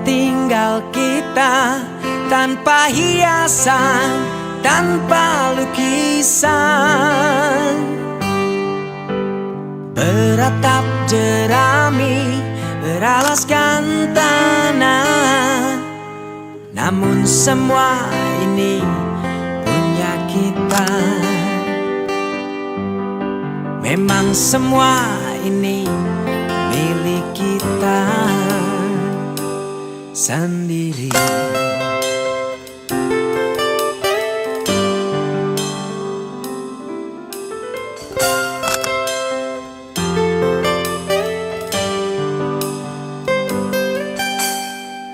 tinggal kita, tanpa hiasan, tanpa lukisan. Beratap jerami, beralaskan tanah, namun semua ini punya kita. Memang semua ini milik kita sendiri.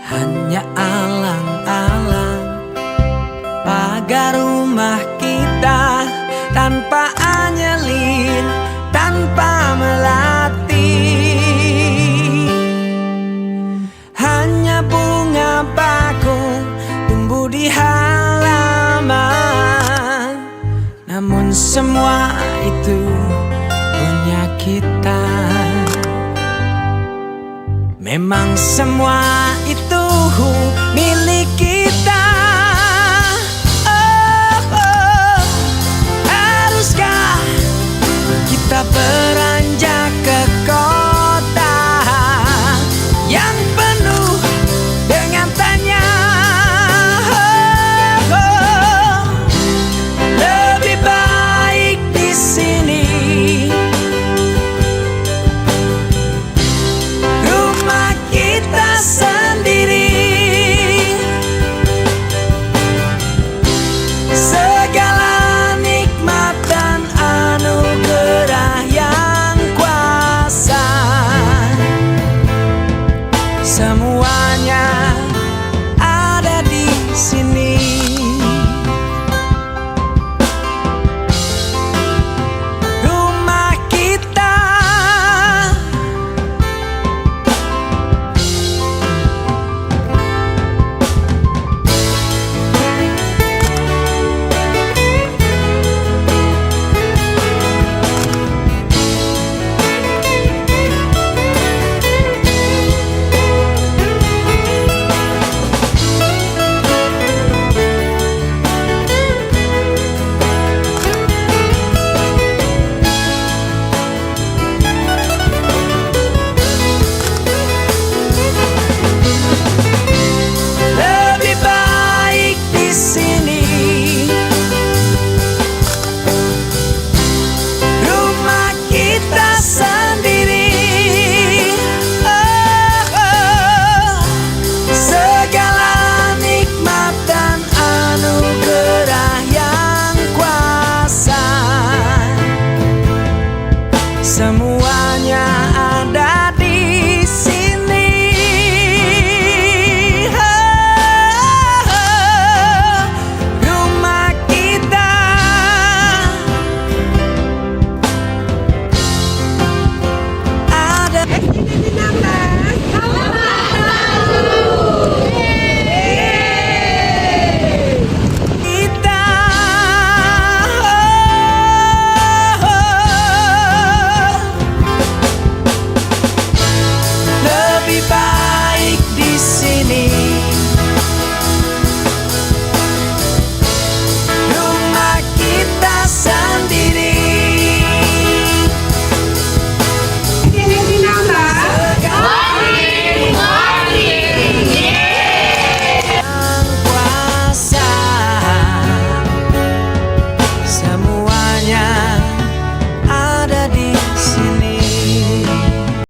Hanya alang-alang pagar rumah kita, tanpa anyelin, tanpa melatih. Hanya bunga bakung tumbuh di halaman, namun semua itu punya kita. Memang semua itu milik